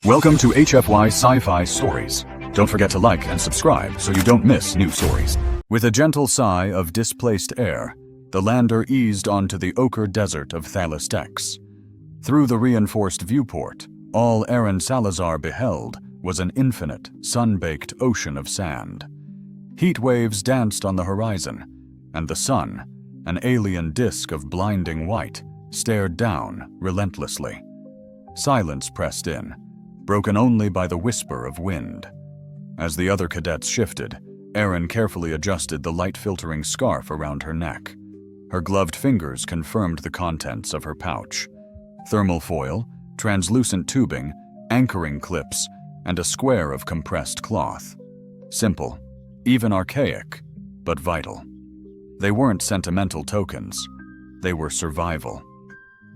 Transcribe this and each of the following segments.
Welcome to HFY Sci-Fi Stories. Don't forget to like and subscribe so you don't miss new stories. With a gentle sigh of displaced air, the lander eased onto the ochre desert of Thales. Through the reinforced viewport, all Aaron Salazar beheld was an infinite, sun-baked ocean of sand. Heat waves danced on the horizon, and the sun, an alien disk of blinding white, stared down relentlessly. Silence pressed in, broken only by the whisper of wind. As the other cadets shifted, Erin carefully adjusted the light-filtering scarf around her neck. Her gloved fingers confirmed the contents of her pouch: thermal foil, translucent tubing, anchoring clips, and a square of compressed cloth. Simple, even archaic, but vital. They weren't sentimental tokens. They were survival.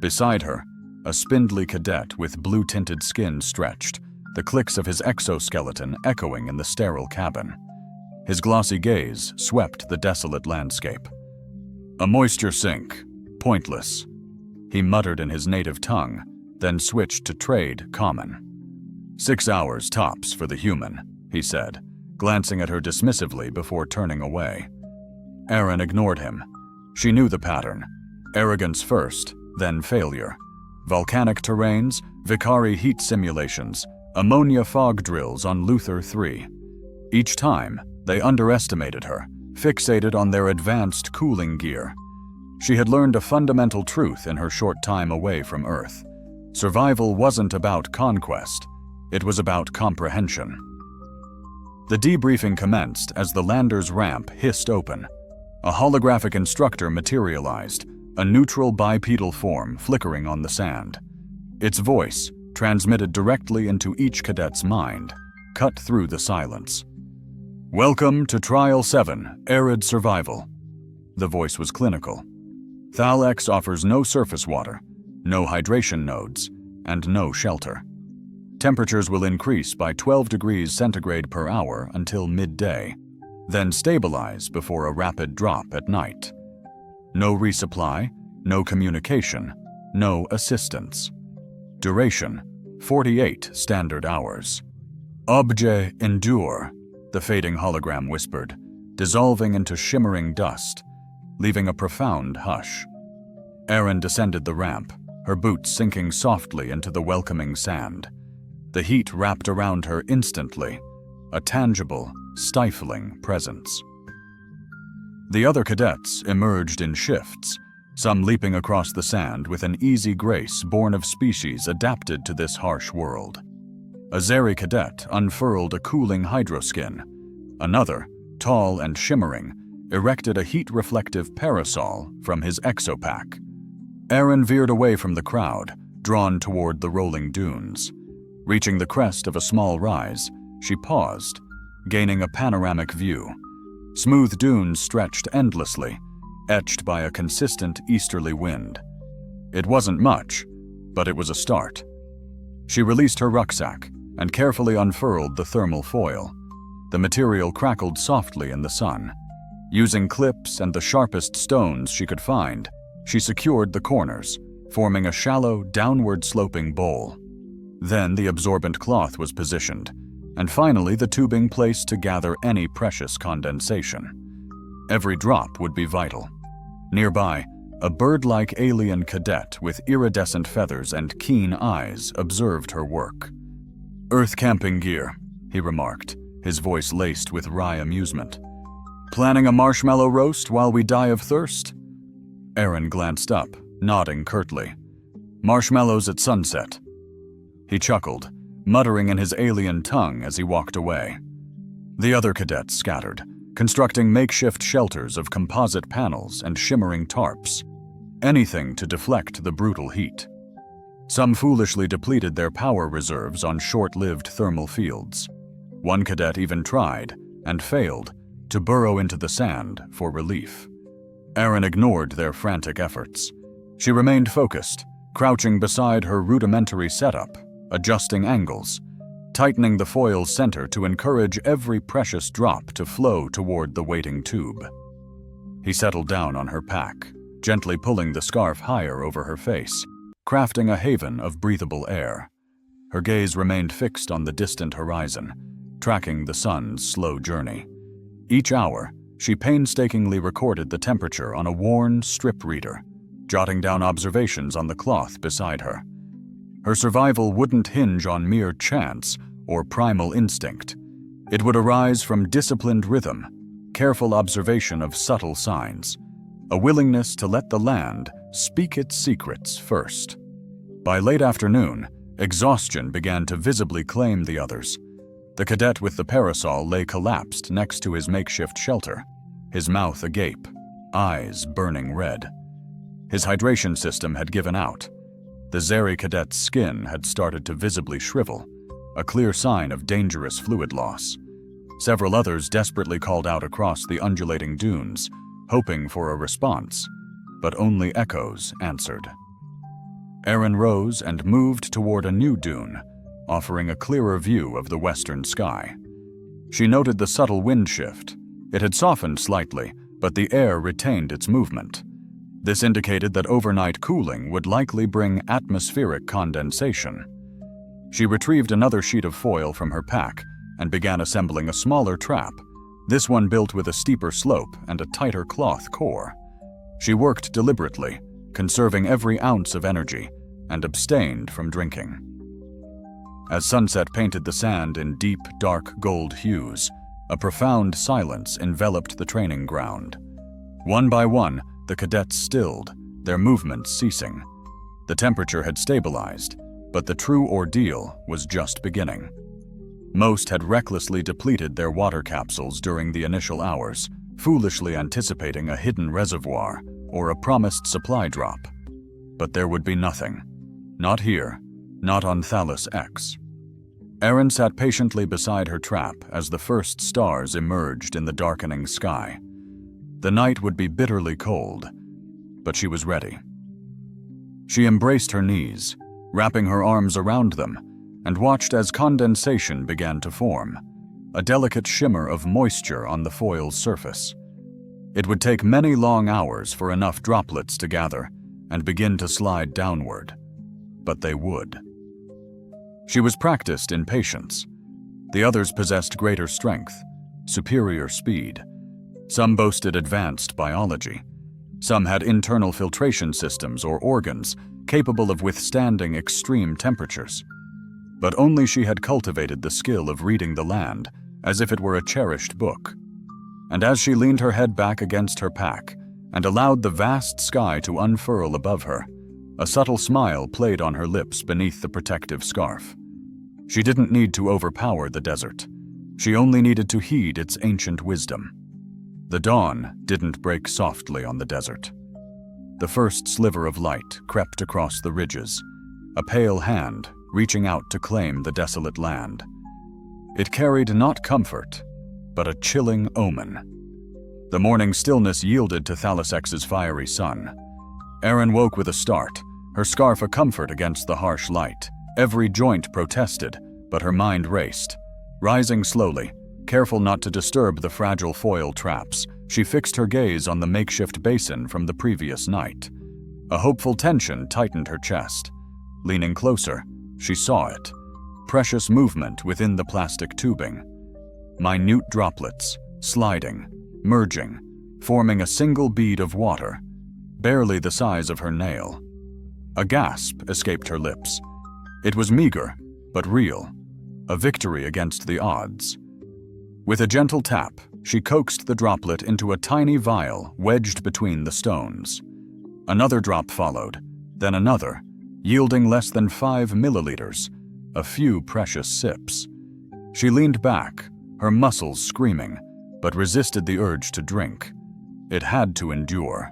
Beside her, a spindly cadet with blue-tinted skin stretched, the clicks of his exoskeleton echoing in the sterile cabin. His glossy gaze swept the desolate landscape. A moisture sink, pointless. He muttered in his native tongue, then switched to trade common. 6 hours tops for the human, he said, glancing at her dismissively before turning away. Erin ignored him. She knew the pattern: arrogance first, then failure. Volcanic terrains, Vicari heat simulations, ammonia fog drills on Luther 3. Each time, they underestimated her, fixated on their advanced cooling gear. She had learned a fundamental truth in her short time away from Earth. Survival wasn't about conquest, it was about comprehension. The debriefing commenced as the lander's ramp hissed open. A holographic instructor materialized, a neutral bipedal form flickering on the sand. Its voice, transmitted directly into each cadet's mind, cut through the silence. "Welcome to Trial 7, Arid Survival." The voice was clinical. Thalex offers no surface water, no hydration nodes, and no shelter. Temperatures will increase by 12 degrees centigrade per hour until midday, then stabilize before a rapid drop at night. No resupply, no communication, no assistance. Duration, 48 standard hours. "Objet endure," the fading hologram whispered, dissolving into shimmering dust, leaving a profound hush. Erin descended the ramp, her boots sinking softly into the welcoming sand. The heat wrapped around her instantly, a tangible, stifling presence. The other cadets emerged in shifts, some leaping across the sand with an easy grace born of species adapted to this harsh world. A Zeri cadet unfurled a cooling hydroskin. Another, tall and shimmering, erected a heat-reflective parasol from his exopack. Erin veered away from the crowd, drawn toward the rolling dunes. Reaching the crest of a small rise, she paused, gaining a panoramic view. Smooth dunes stretched endlessly, etched by a consistent easterly wind. It wasn't much, but it was a start. She released her rucksack and carefully unfurled the thermal foil. The material crackled softly in the sun. Using clips and the sharpest stones she could find, she secured the corners, forming a shallow, downward-sloping bowl. Then the absorbent cloth was positioned, and finally the tubing placed to gather any precious condensation. Every drop would be vital. Nearby, a bird-like alien cadet with iridescent feathers and keen eyes observed her work. "Earth camping gear," he remarked, his voice laced with wry amusement. "Planning a marshmallow roast while we die of thirst?" Erin glanced up, nodding curtly. "Marshmallows at sunset." He chuckled, muttering in his alien tongue as he walked away. The other cadets scattered, constructing makeshift shelters of composite panels and shimmering tarps, anything to deflect the brutal heat. Some foolishly depleted their power reserves on short-lived thermal fields. One cadet even tried, and failed, to burrow into the sand for relief. Erin ignored their frantic efforts. She remained focused, crouching beside her rudimentary setup, adjusting angles, tightening the foil's center to encourage every precious drop to flow toward the waiting tube. He settled down on her pack, gently pulling the scarf higher over her face, crafting a haven of breathable air. Her gaze remained fixed on the distant horizon, tracking the sun's slow journey. Each hour, she painstakingly recorded the temperature on a worn strip reader, jotting down observations on the cloth beside her. Her survival wouldn't hinge on mere chance or primal instinct. It would arise from disciplined rhythm, careful observation of subtle signs, a willingness to let the land speak its secrets first. By late afternoon, exhaustion began to visibly claim the others. The cadet with the parasol lay collapsed next to his makeshift shelter, his mouth agape, eyes burning red. His hydration system had given out. The Zeri cadet's skin had started to visibly shrivel, a clear sign of dangerous fluid loss. Several others desperately called out across the undulating dunes, hoping for a response, but only echoes answered. Aaron rose and moved toward a new dune, offering a clearer view of the western sky. She noted the subtle wind shift. It had softened slightly, but the air retained its movement. This indicated that overnight cooling would likely bring atmospheric condensation. She retrieved another sheet of foil from her pack and began assembling a smaller trap, this one built with a steeper slope and a tighter cloth core. She worked deliberately, conserving every ounce of energy, and abstained from drinking. As sunset painted the sand in deep, dark gold hues, a profound silence enveloped the training ground. One by one, the cadets stilled, their movements ceasing. The temperature had stabilized, but the true ordeal was just beginning. Most had recklessly depleted their water capsules during the initial hours, foolishly anticipating a hidden reservoir or a promised supply drop. But there would be nothing. Not here, not on Thalos X. Aaron sat patiently beside her trap as the first stars emerged in the darkening sky. The night would be bitterly cold, but she was ready. She embraced her knees, wrapping her arms around them, and watched as condensation began to form, a delicate shimmer of moisture on the foil's surface. It would take many long hours for enough droplets to gather and begin to slide downward, but they would. She was practiced in patience. The others possessed greater strength, superior speed. Some boasted advanced biology. Some had internal filtration systems or organs capable of withstanding extreme temperatures. But only she had cultivated the skill of reading the land as if it were a cherished book. And as she leaned her head back against her pack and allowed the vast sky to unfurl above her, a subtle smile played on her lips beneath the protective scarf. She didn't need to overpower the desert. She only needed to heed its ancient wisdom. The dawn didn't break softly on the desert. The first sliver of light crept across the ridges, a pale hand reaching out to claim the desolate land. It carried not comfort, but a chilling omen. The morning stillness yielded to Thalos X's fiery sun. Aaron woke with a start, her scarf a comfort against the harsh light. Every joint protested, but her mind raced. Rising slowly, careful not to disturb the fragile foil traps, she fixed her gaze on the makeshift basin from the previous night. A hopeful tension tightened her chest. Leaning closer, she saw it. Precious movement within the plastic tubing. Minute droplets, sliding, merging, forming a single bead of water, barely the size of her nail. A gasp escaped her lips. It was meager, but real. A victory against the odds. With a gentle tap, she coaxed the droplet into a tiny vial wedged between the stones. Another drop followed, then another, yielding less than 5 milliliters, a few precious sips. She leaned back, her muscles screaming, but resisted the urge to drink. It had to endure.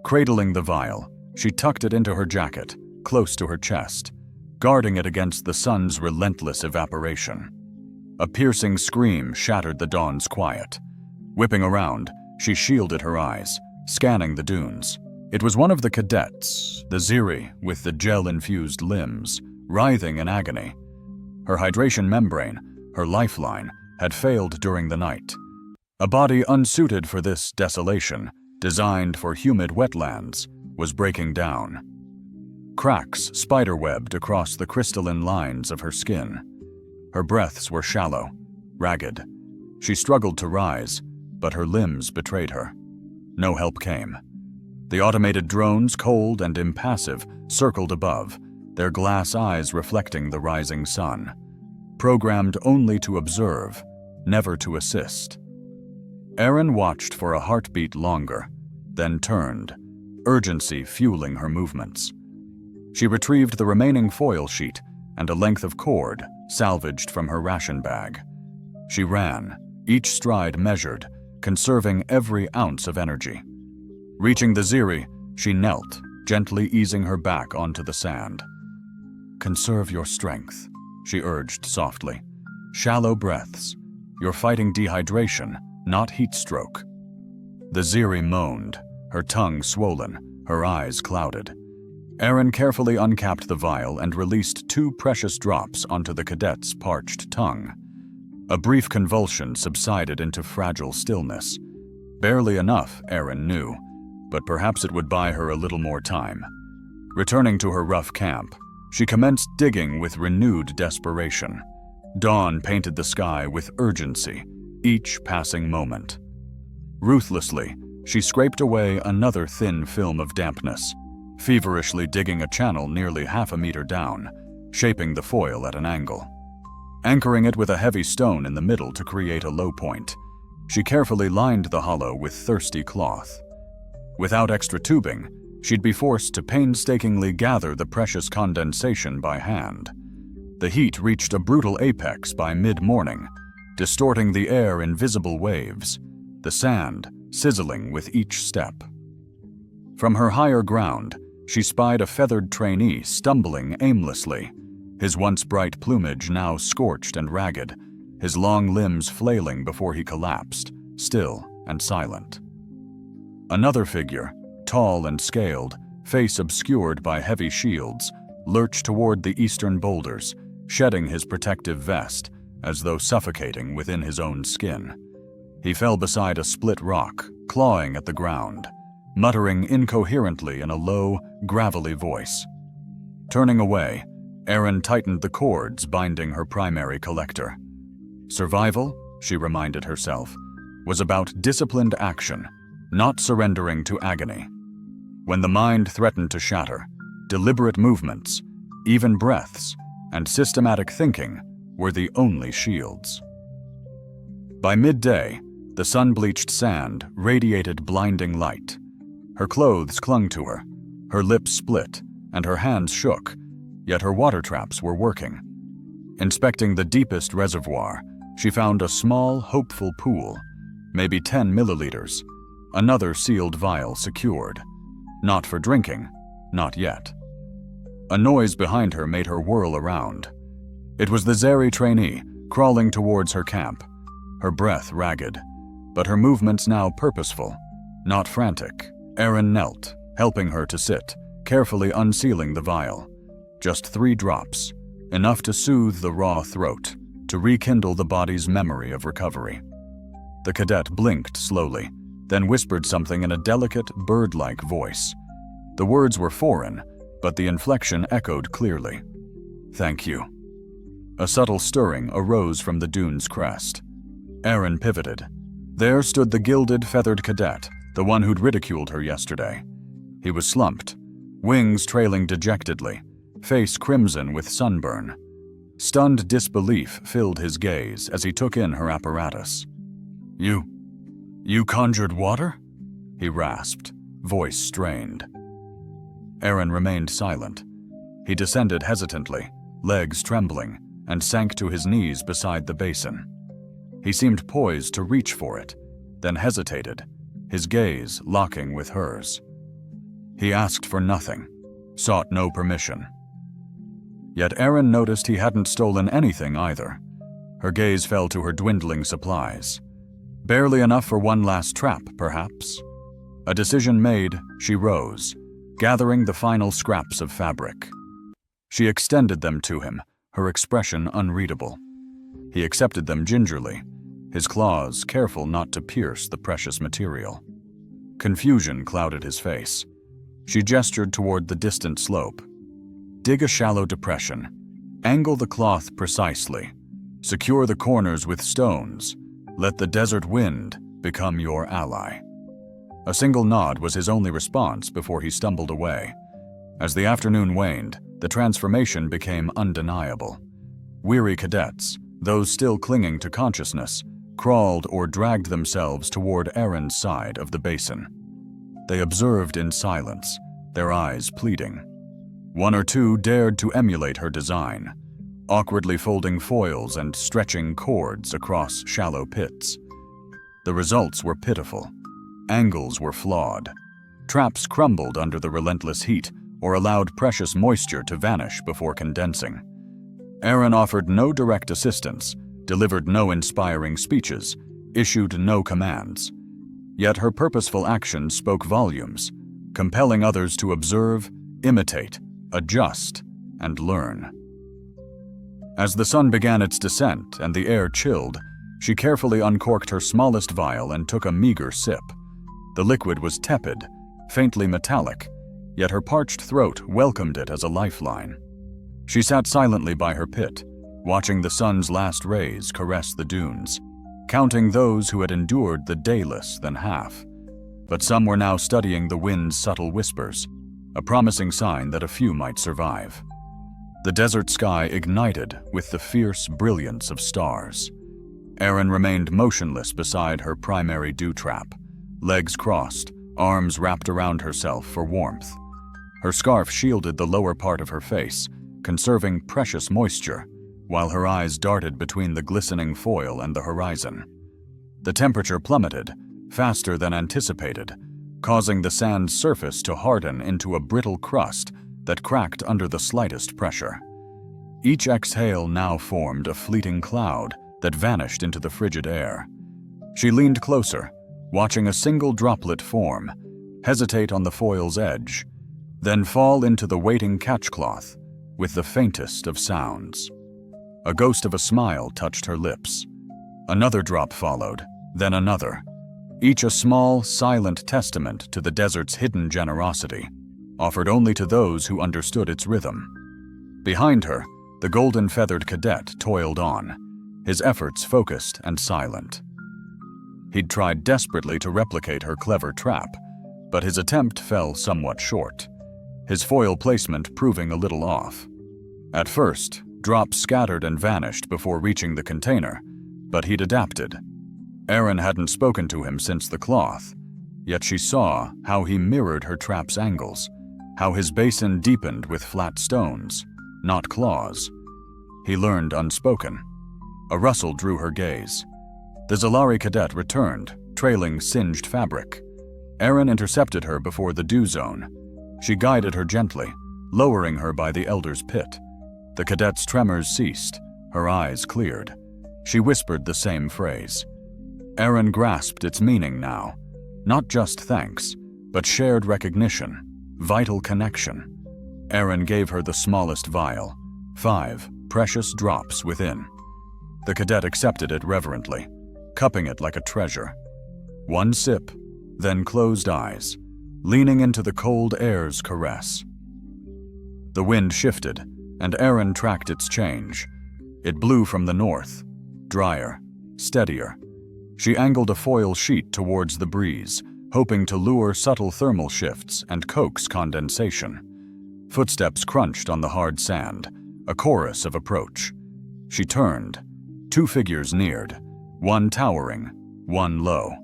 Cradling the vial, she tucked it into her jacket, close to her chest, guarding it against the sun's relentless evaporation. A piercing scream shattered the dawn's quiet. Whipping around, she shielded her eyes, scanning the dunes. It was one of the cadets, the Zeri with the gel-infused limbs, writhing in agony. Her hydration membrane, her lifeline, had failed during the night. A body unsuited for this desolation, designed for humid wetlands, was breaking down. Cracks spiderwebbed across the crystalline lines of her skin. Her breaths were shallow, ragged. She struggled to rise, but her limbs betrayed her. No help came. The automated drones, cold and impassive, circled above, their glass eyes reflecting the rising sun. Programmed only to observe, never to assist. Erin watched for a heartbeat longer, then turned, urgency fueling her movements. She retrieved the remaining foil sheet and a length of cord salvaged from her ration bag. She ran, each stride measured, conserving every ounce of energy. Reaching the Ziri, she knelt, gently easing her back onto the sand. "Conserve your strength," she urged softly. "Shallow breaths. You're fighting dehydration, not heat stroke." The Ziri moaned, her tongue swollen, her eyes clouded. Erin carefully uncapped the vial and released 2 precious drops onto the cadet's parched tongue. A brief convulsion subsided into fragile stillness. Barely enough, Erin knew, but perhaps it would buy her a little more time. Returning to her rough camp, she commenced digging with renewed desperation. Dawn painted the sky with urgency, each passing moment. Ruthlessly, she scraped away another thin film of dampness, feverishly digging a channel nearly half a meter down, shaping the foil at an angle. Anchoring it with a heavy stone in the middle to create a low point, she carefully lined the hollow with thirsty cloth. Without extra tubing, she'd be forced to painstakingly gather the precious condensation by hand. The heat reached a brutal apex by mid-morning, distorting the air in visible waves, the sand sizzling with each step. From her higher ground, she spied a feathered trainee stumbling aimlessly, his once bright plumage now scorched and ragged, his long limbs flailing before he collapsed, still and silent. Another figure, tall and scaled, face obscured by heavy shields, lurched toward the eastern boulders, shedding his protective vest, as though suffocating within his own skin. He fell beside a split rock, clawing at the ground, muttering incoherently in a low, gravelly voice. Turning away, Erin tightened the cords binding her primary collector. Survival, she reminded herself, was about disciplined action, not surrendering to agony. When the mind threatened to shatter, deliberate movements, even breaths, and systematic thinking were the only shields. By midday, the sun-bleached sand radiated blinding light. Her clothes clung to her, her lips split, and her hands shook, yet her water traps were working. Inspecting the deepest reservoir, she found a small, hopeful pool, maybe 10 milliliters, another sealed vial secured. Not for drinking, not yet. A noise behind her made her whirl around. It was the Zeri trainee, crawling towards her camp, her breath ragged, but her movements now purposeful, not frantic. Erin knelt, helping her to sit, carefully unsealing the vial. Just 3 drops, enough to soothe the raw throat, to rekindle the body's memory of recovery. The cadet blinked slowly, then whispered something in a delicate, bird-like voice. The words were foreign, but the inflection echoed clearly. "Thank you." A subtle stirring arose from the dune's crest. Erin pivoted. There stood the gilded, feathered cadet, the one who'd ridiculed her yesterday. He was slumped, wings trailing dejectedly, face crimson with sunburn. Stunned disbelief filled his gaze as he took in her apparatus. You conjured water?" he rasped, voice strained. Erin remained silent. He descended hesitantly, legs trembling, and sank to his knees beside the basin. He seemed poised to reach for it, then hesitated, his gaze locking with hers. He asked for nothing, sought no permission. Yet Erin noticed he hadn't stolen anything either. Her gaze fell to her dwindling supplies. Barely enough for one last trap, perhaps. A decision made, she rose, gathering the final scraps of fabric. She extended them to him, her expression unreadable. He accepted them gingerly, his claws careful not to pierce the precious material. Confusion clouded his face. She gestured toward the distant slope. Dig a shallow depression. Angle the cloth precisely. Secure the corners with stones. Let the desert wind become your ally." A single nod was his only response before he stumbled away. As the afternoon waned, the transformation became undeniable. Weary cadets, those still clinging to consciousness, crawled or dragged themselves toward Erin's side of the basin. They observed in silence, their eyes pleading. One or two dared to emulate her design, awkwardly folding foils and stretching cords across shallow pits. The results were pitiful. Angles were flawed. Traps crumbled under the relentless heat or allowed precious moisture to vanish before condensing. Erin offered no direct assistance, delivered no inspiring speeches, issued no commands. Yet her purposeful actions spoke volumes, compelling others to observe, imitate, adjust, and learn. As the sun began its descent and the air chilled, she carefully uncorked her smallest vial and took a meager sip. The liquid was tepid, faintly metallic, yet her parched throat welcomed it as a lifeline. She sat silently by her pit, watching the sun's last rays caress the dunes, counting those who had endured the day less than half. But some were now studying the wind's subtle whispers, a promising sign that a few might survive. The desert sky ignited with the fierce brilliance of stars. Erin remained motionless beside her primary dew trap, legs crossed, arms wrapped around herself for warmth. Her scarf shielded the lower part of her face, conserving precious moisture, while her eyes darted between the glistening foil and the horizon. The temperature plummeted, faster than anticipated, causing the sand's surface to harden into a brittle crust that cracked under the slightest pressure. Each exhale now formed a fleeting cloud that vanished into the frigid air. She leaned closer, watching a single droplet form, hesitate on the foil's edge, then fall into the waiting catchcloth with the faintest of sounds. A ghost of a smile touched her lips. Another drop followed, then another, each a small, silent testament to the desert's hidden generosity, offered only to those who understood its rhythm. Behind her, the golden-feathered cadet toiled on, his efforts focused and silent. He'd tried desperately to replicate her clever trap, but his attempt fell somewhat short, his foil placement proving a little off. At first, drops scattered and vanished before reaching the container, but he'd adapted. Erin hadn't spoken to him since the cloth, yet she saw how he mirrored her trap's angles, how his basin deepened with flat stones, not claws. He learned unspoken. A rustle drew her gaze. The Zalari cadet returned, trailing singed fabric. Erin intercepted her before the dew zone. She guided her gently, lowering her by the elder's pit. The cadet's tremors ceased, her eyes cleared. She whispered the same phrase. Erin grasped its meaning now. Not just thanks, but shared recognition, vital connection. Erin gave her the smallest vial, 5 precious drops within. The cadet accepted it reverently, cupping it like a treasure. One sip, then closed eyes, leaning into the cold air's caress. The wind shifted, and Erin tracked its change. It blew from the north, drier, steadier. She angled a foil sheet towards the breeze, hoping to lure subtle thermal shifts and coax condensation. Footsteps crunched on the hard sand, a chorus of approach. She turned. 2 figures neared, one towering, one low.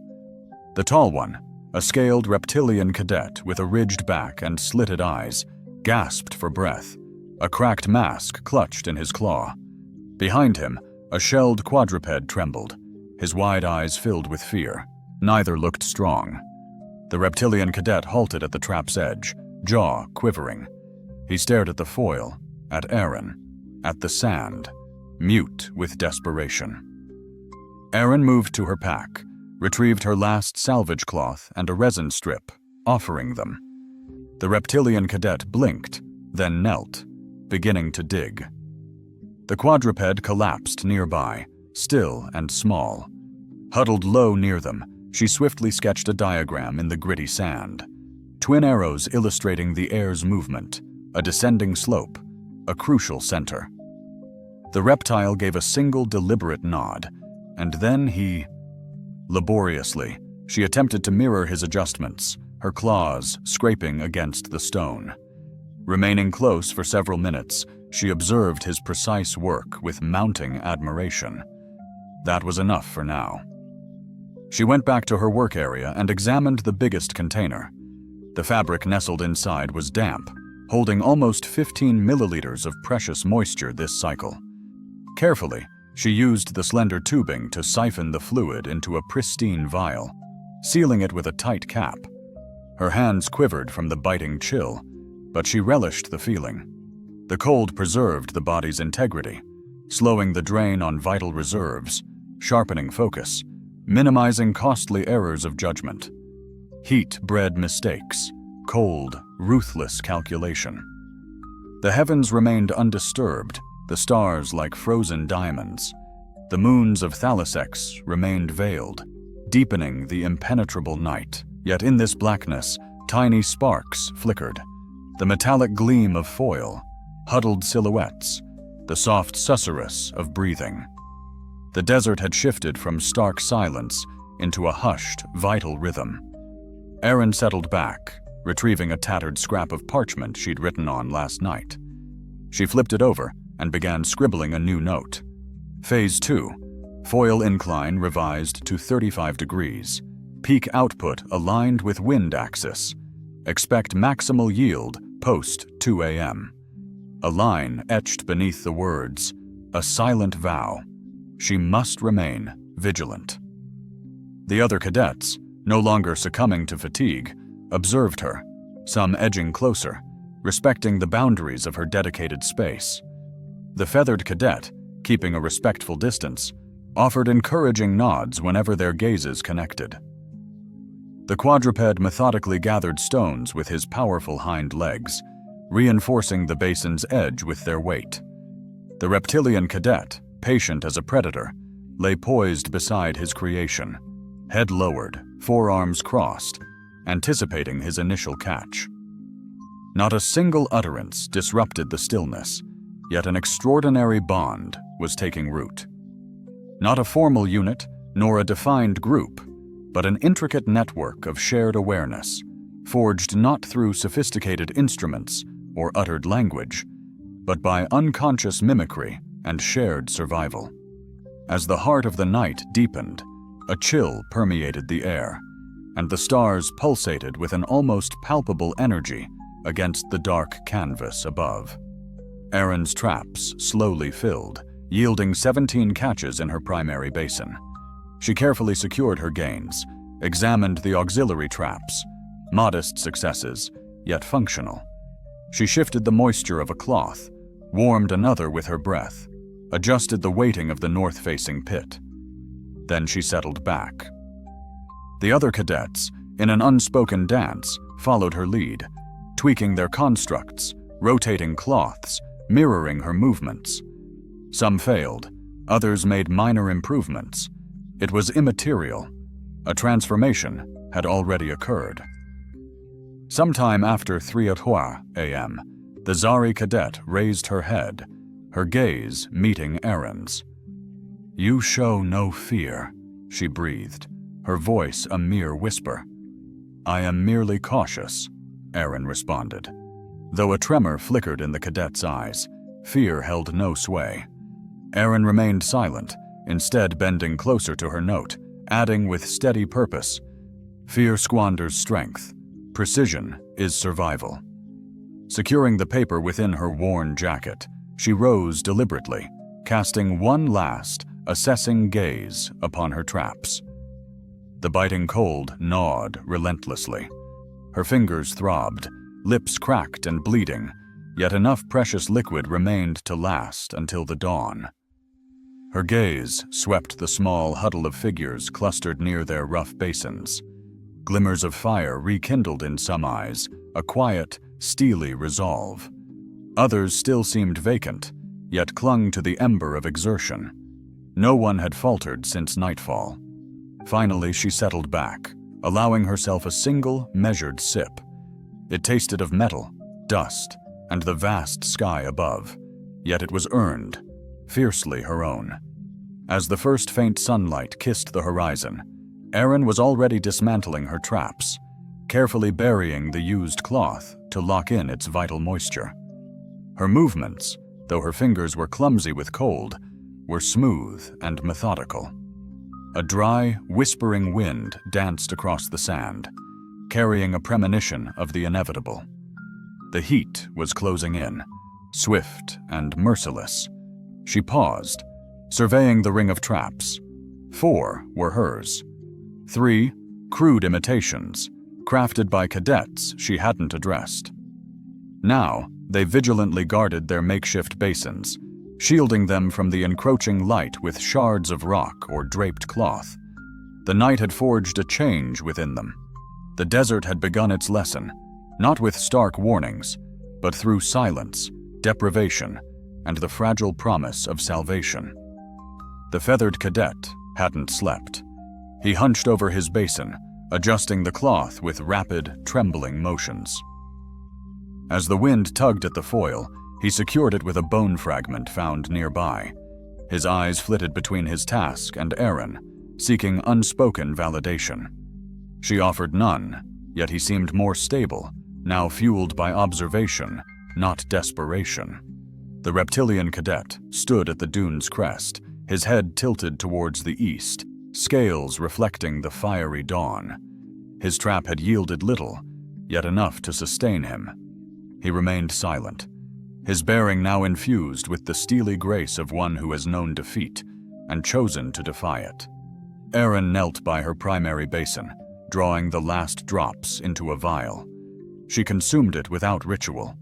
The tall one, a scaled reptilian cadet with a ridged back and slitted eyes, gasped for breath, a cracked mask clutched in his claw. Behind him, a shelled quadruped trembled, his wide eyes filled with fear. Neither looked strong. The reptilian cadet halted at the trap's edge, jaw quivering. He stared at the foil, at Erin, at the sand, mute with desperation. Erin moved to her pack, retrieved her last salvage cloth and a resin strip, offering them. The reptilian cadet blinked, then knelt, beginning to dig. The quadruped collapsed nearby, still and small. Huddled low near them, she swiftly sketched a diagram in the gritty sand. Twin arrows illustrating the air's movement, a descending slope, a crucial center. The reptile gave a single deliberate nod, and then he... Laboriously, she attempted to mirror his adjustments, her claws scraping against the stone. Remaining close for several minutes, she observed his precise work with mounting admiration. That was enough for now. She went back to her work area and examined the biggest container. The fabric nestled inside was damp, holding almost 15 milliliters of precious moisture this cycle. Carefully, she used the slender tubing to siphon the fluid into a pristine vial, sealing it with a tight cap. Her hands quivered from the biting chill, but she relished the feeling. The cold preserved the body's integrity, slowing the drain on vital reserves, sharpening focus, minimizing costly errors of judgment. Heat bred mistakes, cold, ruthless calculation. The heavens remained undisturbed, the stars like frozen diamonds. The moons of Thalasex remained veiled, deepening the impenetrable night. Yet in this blackness, tiny sparks flickered. The metallic gleam of foil, huddled silhouettes, the soft susurrus of breathing. The desert had shifted from stark silence into a hushed, vital rhythm. Erin settled back, retrieving a tattered scrap of parchment she'd written on last night. She flipped it over and began scribbling a new note. Phase 2, foil incline revised to 35 degrees. Peak output aligned with wind axis. Expect maximal yield post 2 a.m. A line etched beneath the words, a silent vow. She must remain vigilant. The other cadets, no longer succumbing to fatigue, observed her, some edging closer, respecting the boundaries of her dedicated space. The feathered cadet, keeping a respectful distance, offered encouraging nods whenever their gazes connected. The quadruped methodically gathered stones with his powerful hind legs, reinforcing the basin's edge with their weight. The reptilian cadet, patient as a predator, lay poised beside his creation, head lowered, forearms crossed, anticipating his initial catch. Not a single utterance disrupted the stillness, yet an extraordinary bond was taking root. Not a formal unit, nor a defined group, but an intricate network of shared awareness, forged not through sophisticated instruments or uttered language, but by unconscious mimicry and shared survival. As the heart of the night deepened, a chill permeated the air, and the stars pulsated with an almost palpable energy against the dark canvas above. Erin's traps slowly filled, yielding 17 catches in her primary basin. She carefully secured her gains, examined the auxiliary traps, modest successes, yet functional. She shifted the moisture of a cloth, warmed another with her breath, adjusted the weighting of the north-facing pit. Then she settled back. The other cadets, in an unspoken dance, followed her lead, tweaking their constructs, rotating cloths, mirroring her movements. Some failed, others made minor improvements. It was immaterial. A transformation had already occurred. Sometime after 3:03 a.m., the Zari cadet raised her head, her gaze meeting Erin's. "You show no fear," she breathed, her voice a mere whisper. "I am merely cautious," Erin responded. Though a tremor flickered in the cadet's eyes, fear held no sway. Erin remained silent, instead bending closer to her note, adding with steady purpose, "Fear squanders strength. Precision is survival." Securing the paper within her worn jacket, she rose deliberately, casting one last, assessing gaze upon her traps. The biting cold gnawed relentlessly. Her fingers throbbed, lips cracked and bleeding, yet enough precious liquid remained to last until the dawn. Her gaze swept the small huddle of figures clustered near their rough basins. Glimmers of fire rekindled in some eyes, a quiet, steely resolve. Others still seemed vacant, yet clung to the ember of exertion. No one had faltered since nightfall. Finally, she settled back, allowing herself a single, measured sip. It tasted of metal, dust, and the vast sky above, yet it was earned, fiercely her own. As the first faint sunlight kissed the horizon, Erin was already dismantling her traps, carefully burying the used cloth to lock in its vital moisture. Her movements, though her fingers were clumsy with cold, were smooth and methodical. A dry, whispering wind danced across the sand, carrying a premonition of the inevitable. The heat was closing in, swift and merciless. She paused, surveying the ring of traps. 4 were hers. 3 crude imitations, crafted by cadets she hadn't addressed. Now, they vigilantly guarded their makeshift basins, shielding them from the encroaching light with shards of rock or draped cloth. The night had forged a change within them. The desert had begun its lesson, not with stark warnings, but through silence, deprivation, and the fragile promise of salvation. The feathered cadet hadn't slept. He hunched over his basin, adjusting the cloth with rapid, trembling motions. As the wind tugged at the foil, he secured it with a bone fragment found nearby. His eyes flitted between his task and Erin, seeking unspoken validation. She offered none, yet he seemed more stable, now fueled by observation, not desperation. The reptilian cadet stood at the dune's crest, his head tilted towards the east, scales reflecting the fiery dawn. His trap had yielded little, yet enough to sustain him. He remained silent, his bearing now infused with the steely grace of one who has known defeat and chosen to defy it. Erin knelt by her primary basin, drawing the last drops into a vial. She consumed it without ritual.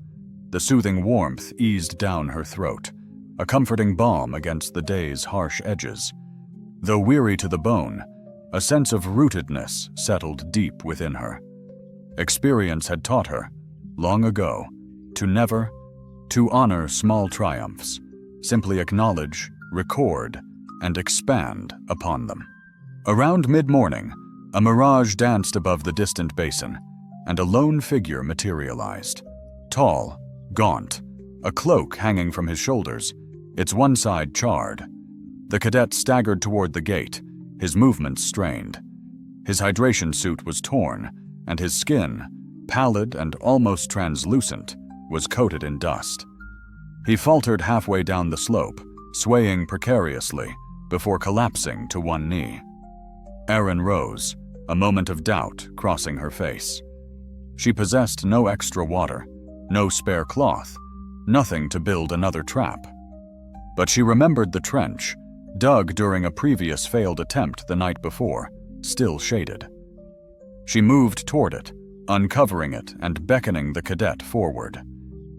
The soothing warmth eased down her throat, a comforting balm against the day's harsh edges. Though weary to the bone, a sense of rootedness settled deep within her. Experience had taught her, long ago, to honor small triumphs, simply acknowledge, record, and expand upon them. Around mid-morning, a mirage danced above the distant basin, and a lone figure materialized. Tall, gaunt, a cloak hanging from his shoulders, its one side charred. The cadet staggered toward the gate, his movements strained. His hydration suit was torn, and his skin, pallid and almost translucent, was coated in dust. He faltered halfway down the slope, swaying precariously, before collapsing to one knee. Erin rose, a moment of doubt crossing her face. She possessed no extra water, no spare cloth, nothing to build another trap. But she remembered the trench, dug during a previous failed attempt the night before, still shaded. She moved toward it, uncovering it and beckoning the cadet forward.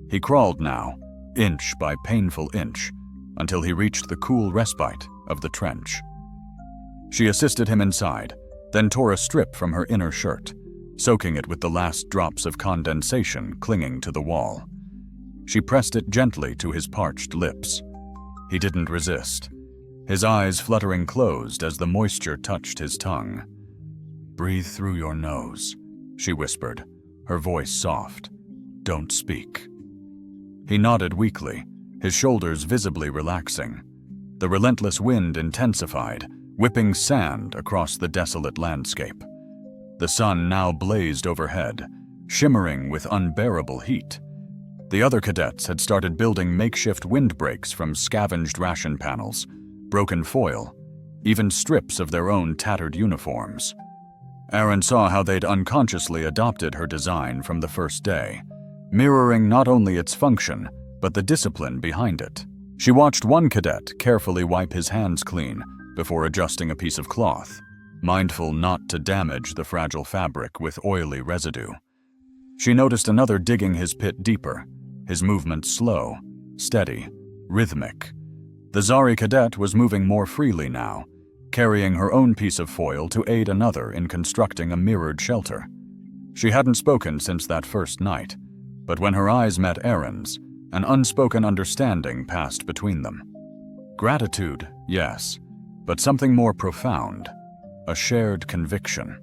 He crawled now, inch by painful inch, until he reached the cool respite of the trench. She assisted him inside, then tore a strip from her inner shirt, soaking it with the last drops of condensation clinging to the wall. She pressed it gently to his parched lips. He didn't resist, his eyes fluttering closed as the moisture touched his tongue. "Breathe through your nose," she whispered, her voice soft. "Don't speak." He nodded weakly, his shoulders visibly relaxing. The relentless wind intensified, whipping sand across the desolate landscape. The sun now blazed overhead, shimmering with unbearable heat. The other cadets had started building makeshift windbreaks from scavenged ration panels, broken foil, even strips of their own tattered uniforms. Erin saw how they'd unconsciously adopted her design from the first day, mirroring not only its function, but the discipline behind it. She watched one cadet carefully wipe his hands clean before adjusting a piece of cloth, mindful not to damage the fragile fabric with oily residue. She noticed another digging his pit deeper, his movements slow, steady, rhythmic. The Zari cadet was moving more freely now, carrying her own piece of foil to aid another in constructing a mirrored shelter. She hadn't spoken since that first night, but when her eyes met Erin's, an unspoken understanding passed between them. Gratitude, yes, but something more profound, a shared conviction.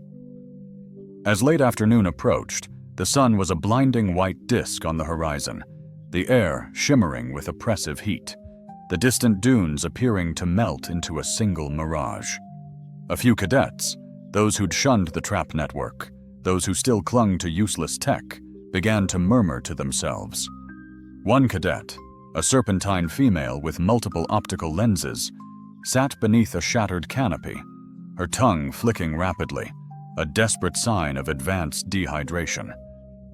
As late afternoon approached, the sun was a blinding white disk on the horizon, the air shimmering with oppressive heat, the distant dunes appearing to melt into a single mirage. A few cadets, those who'd shunned the trap network, those who still clung to useless tech, began to murmur to themselves. One cadet, a serpentine female with multiple optical lenses, sat beneath a shattered canopy, her tongue flicking rapidly, a desperate sign of advanced dehydration.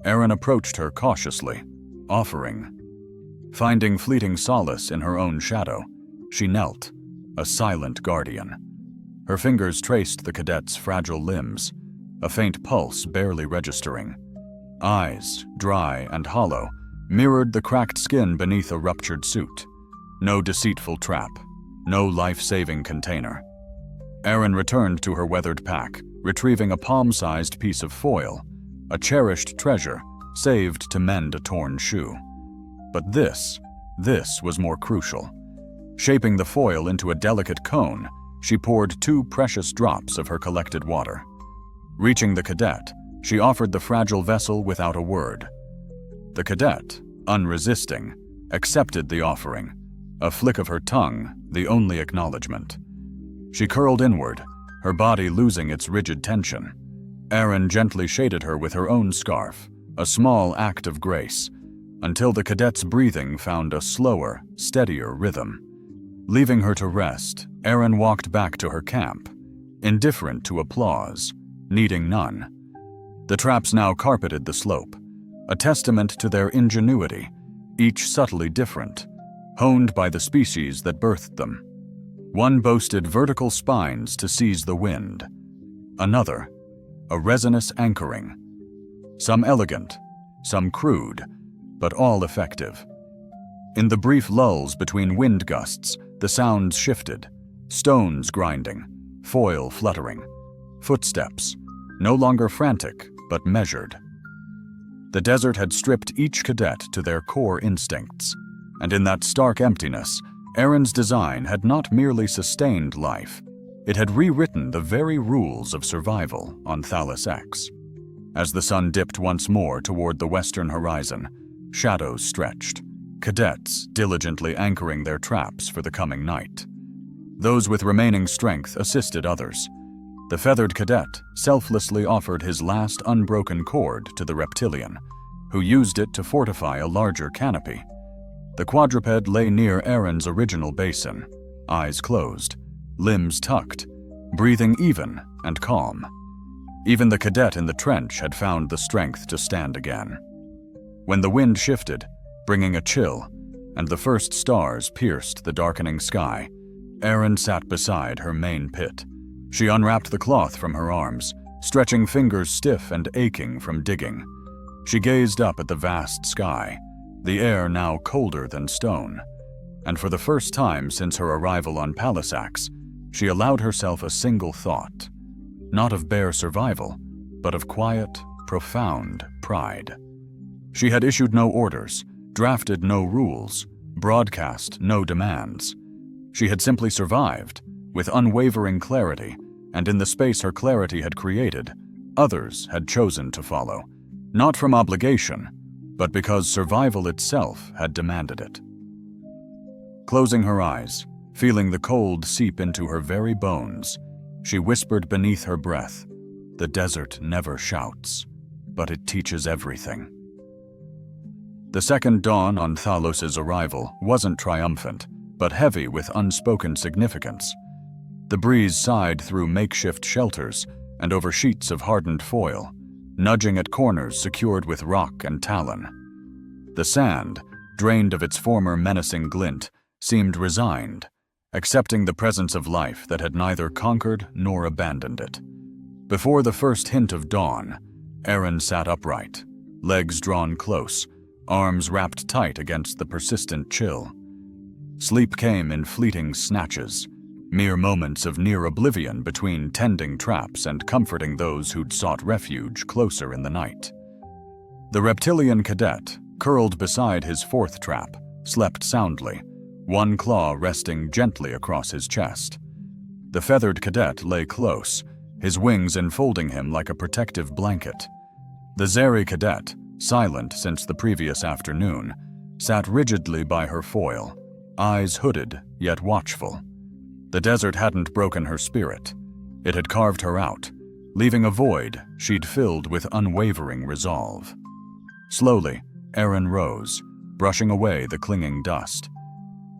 Erin approached her cautiously, offering. Finding fleeting solace in her own shadow, she knelt, a silent guardian. Her fingers traced the cadet's fragile limbs, a faint pulse barely registering. Eyes, dry and hollow, mirrored the cracked skin beneath a ruptured suit. No deceitful trap, no life-saving container. Erin returned to her weathered pack, retrieving a palm-sized piece of foil, a cherished treasure saved to mend a torn shoe. But this was more crucial. Shaping the foil into a delicate cone, she poured 2 precious drops of her collected water. Reaching the cadet, she offered the fragile vessel without a word. The cadet, unresisting, accepted the offering, a flick of her tongue, the only acknowledgement. She curled inward, her body losing its rigid tension. Erin gently shaded her with her own scarf, a small act of grace, until the cadet's breathing found a slower, steadier rhythm. Leaving her to rest, Erin walked back to her camp, indifferent to applause, needing none. The traps now carpeted the slope, a testament to their ingenuity, each subtly different, honed by the species that birthed them. One boasted vertical spines to seize the wind. Another, a resinous anchoring. Some elegant, some crude, but all effective. In the brief lulls between wind gusts, the sounds shifted, stones grinding, foil fluttering, footsteps, no longer frantic, but measured. The desert had stripped each cadet to their core instincts, and in that stark emptiness, Erin's design had not merely sustained life, it had rewritten the very rules of survival on Thalos X. As the sun dipped once more toward the western horizon, shadows stretched, cadets diligently anchoring their traps for the coming night. Those with remaining strength assisted others. The feathered cadet selflessly offered his last unbroken cord to the reptilian, who used it to fortify a larger canopy. The quadruped lay near Erin's original basin, eyes closed, limbs tucked, breathing even and calm. Even the cadet in the trench had found the strength to stand again. When the wind shifted, bringing a chill, and the first stars pierced the darkening sky, Erin sat beside her main pit. She unwrapped the cloth from her arms, stretching fingers stiff and aching from digging. She gazed up at the vast sky, the air now colder than stone, and for the first time since her arrival on Palisax, she allowed herself a single thought, not of bare survival, but of quiet, profound pride. She had issued no orders, drafted no rules, broadcast no demands. She had simply survived, with unwavering clarity, and in the space her clarity had created, others had chosen to follow, not from obligation, but because survival itself had demanded it. Closing her eyes, feeling the cold seep into her very bones, she whispered beneath her breath, "The desert never shouts, but it teaches everything." The second dawn on Thalos's arrival wasn't triumphant, but heavy with unspoken significance. The breeze sighed through makeshift shelters and over sheets of hardened foil, nudging at corners secured with rock and talon. The sand, drained of its former menacing glint, seemed resigned, accepting the presence of life that had neither conquered nor abandoned it. Before the first hint of dawn, Erin sat upright, legs drawn close, arms wrapped tight against the persistent chill. Sleep came in fleeting snatches, mere moments of near oblivion between tending traps and comforting those who'd sought refuge closer in the night. The reptilian cadet, curled beside his fourth trap, slept soundly, one claw resting gently across his chest. The feathered cadet lay close, his wings enfolding him like a protective blanket. The Zeri cadet, silent since the previous afternoon, sat rigidly by her foil, eyes hooded yet watchful. The desert hadn't broken her spirit. It had carved her out, leaving a void she'd filled with unwavering resolve. Slowly, Erin rose, brushing away the clinging dust.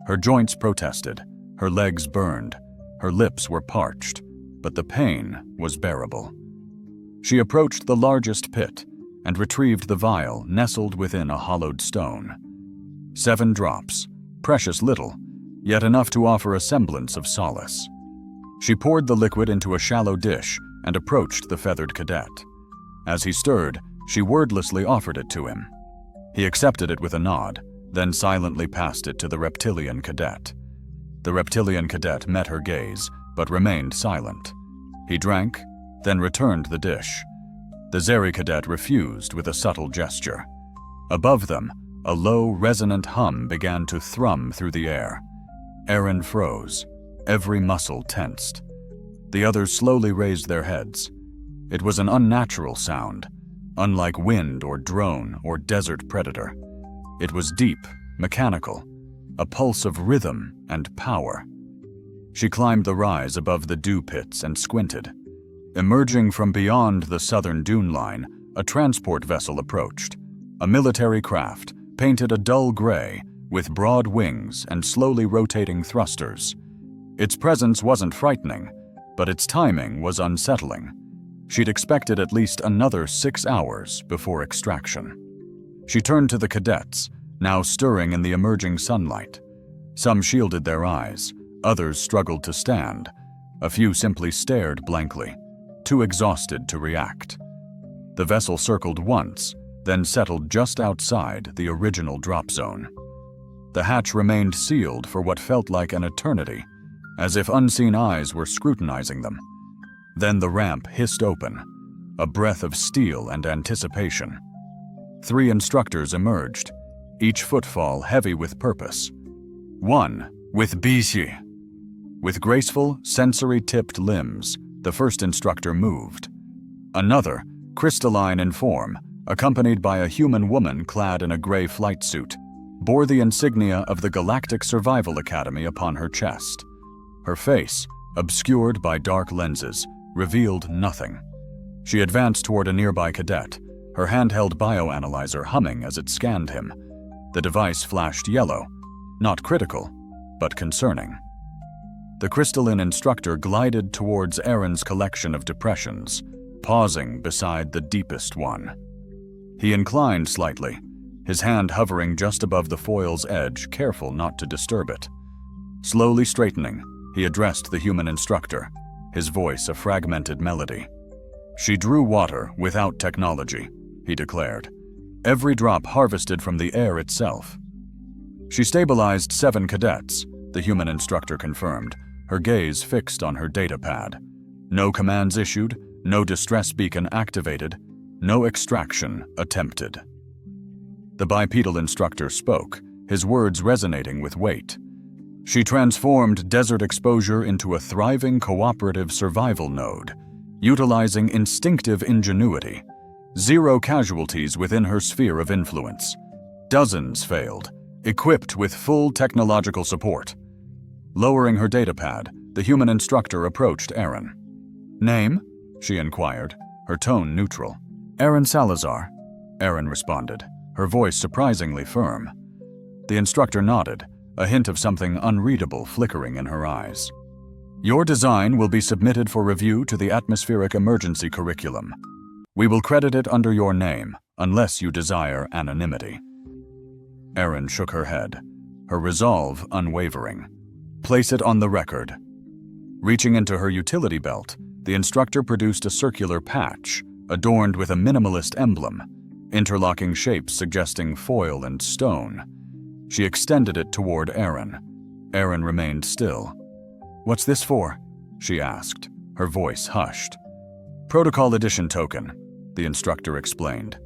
Her joints protested, her legs burned, her lips were parched, but the pain was bearable. She approached the largest pit and retrieved the vial nestled within a hollowed stone. 7 drops, precious little, yet enough to offer a semblance of solace. She poured the liquid into a shallow dish and approached the feathered cadet. As he stirred, she wordlessly offered it to him. He accepted it with a nod, then silently passed it to the reptilian cadet. The reptilian cadet met her gaze, but remained silent. He drank, then returned the dish. The Zeri cadet refused with a subtle gesture. Above them, a low, resonant hum began to thrum through the air. Erin froze, every muscle tensed. The others slowly raised their heads. It was an unnatural sound, unlike wind or drone or desert predator. It was deep, mechanical, a pulse of rhythm and power. She climbed the rise above the dew pits and squinted. Emerging from beyond the southern dune line, a transport vessel approached. A military craft, painted a dull gray, with broad wings and slowly rotating thrusters. Its presence wasn't frightening, but its timing was unsettling. She'd expected at least another 6 hours before extraction. She turned to the cadets, now stirring in the emerging sunlight. Some shielded their eyes, others struggled to stand. A few simply stared blankly, too exhausted to react. The vessel circled once, then settled just outside the original drop zone. The hatch remained sealed for what felt like an eternity, as if unseen eyes were scrutinizing them. Then the ramp hissed open, a breath of steel and anticipation. 3 instructors emerged, each footfall heavy with purpose. One, with Bishi. With graceful, sensory-tipped limbs, the first instructor moved. Another, crystalline in form, accompanied by a human woman clad in a gray flight suit, bore the insignia of the Galactic Survival Academy upon her chest. Her face, obscured by dark lenses, revealed nothing. She advanced toward a nearby cadet, her handheld bioanalyzer humming as it scanned him. The device flashed yellow, not critical, but concerning. The crystalline instructor glided towards Erin's collection of depressions, pausing beside the deepest one. He inclined slightly, his hand hovering just above the foil's edge, careful not to disturb it. Slowly straightening, he addressed the human instructor, his voice a fragmented melody. "She drew water without technology," he declared. "Every drop harvested from the air itself." "She stabilized 7 cadets," the human instructor confirmed, her gaze fixed on her data pad. "No commands issued, no distress beacon activated, no extraction attempted." The bipedal instructor spoke, his words resonating with weight. "She transformed desert exposure into a thriving cooperative survival node, utilizing instinctive ingenuity. 0 casualties within her sphere of influence. Dozens failed, equipped with full technological support." Lowering her datapad, the human instructor approached Erin. "Name?" she inquired, her tone neutral. "Erin Salazar," Erin responded, her voice surprisingly firm. The instructor nodded, a hint of something unreadable flickering in her eyes. "Your design will be submitted for review to the Atmospheric Emergency Curriculum. We will credit it under your name, unless you desire anonymity." Erin shook her head, her resolve unwavering. "Place it on the record." Reaching into her utility belt, the instructor produced a circular patch, adorned with a minimalist emblem, interlocking shapes suggesting foil and stone. She extended it toward Erin. Erin remained still. "What's this for?" she asked, her voice hushed. "Protocol Edition token," the instructor explained.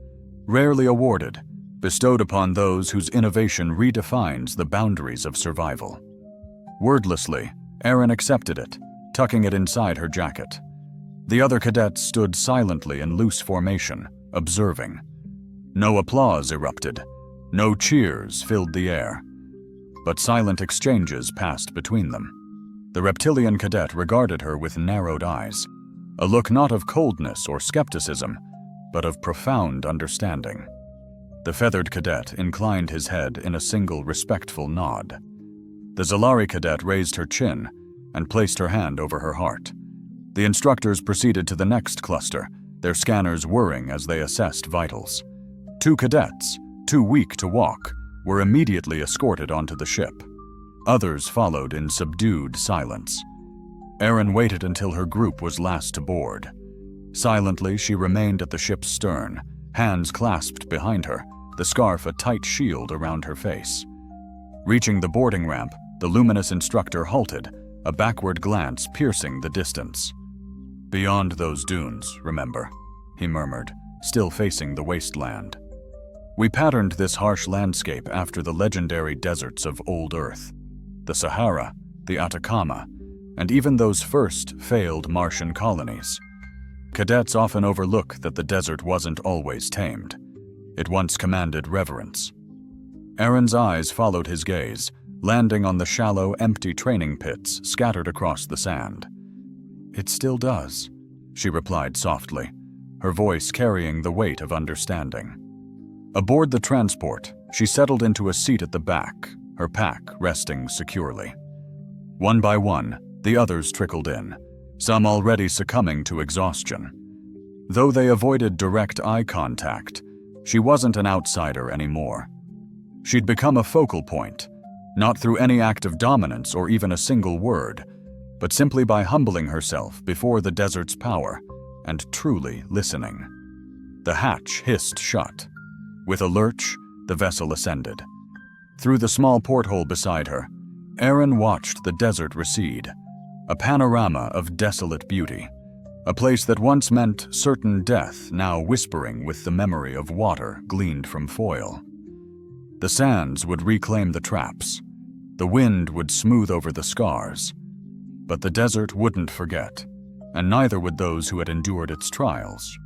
"Rarely awarded, bestowed upon those whose innovation redefines the boundaries of survival." Wordlessly, Erin accepted it, tucking it inside her jacket. The other cadets stood silently in loose formation, observing. No applause erupted. No cheers filled the air, but silent exchanges passed between them. The reptilian cadet regarded her with narrowed eyes, a look not of coldness or skepticism, but of profound understanding. The feathered cadet inclined his head in a single respectful nod. The Zalari cadet raised her chin and placed her hand over her heart. The instructors proceeded to the next cluster, their scanners whirring as they assessed vitals. 2 cadets, too weak to walk, were immediately escorted onto the ship. Others followed in subdued silence. Erin waited until her group was last to board. Silently, she remained at the ship's stern, hands clasped behind her, the scarf a tight shield around her face. Reaching the boarding ramp, the luminous instructor halted, a backward glance piercing the distance. "Beyond those dunes, remember," he murmured, still facing the wasteland. "We patterned this harsh landscape after the legendary deserts of Old Earth, the Sahara, the Atacama, and even those first failed Martian colonies. Cadets often overlook that the desert wasn't always tamed. It once commanded reverence." Erin's eyes followed his gaze, landing on the shallow, empty training pits scattered across the sand. "It still does," she replied softly, her voice carrying the weight of understanding. Aboard the transport, she settled into a seat at the back, her pack resting securely. One by one, the others trickled in, some already succumbing to exhaustion. Though they avoided direct eye contact, she wasn't an outsider anymore. She'd become a focal point, not through any act of dominance or even a single word, but simply by humbling herself before the desert's power and truly listening. The hatch hissed shut. With a lurch, the vessel ascended. Through the small porthole beside her, Erin watched the desert recede, a panorama of desolate beauty, a place that once meant certain death now whispering with the memory of water gleaned from foil. The sands would reclaim the traps, the wind would smooth over the scars, but the desert wouldn't forget, and neither would those who had endured its trials.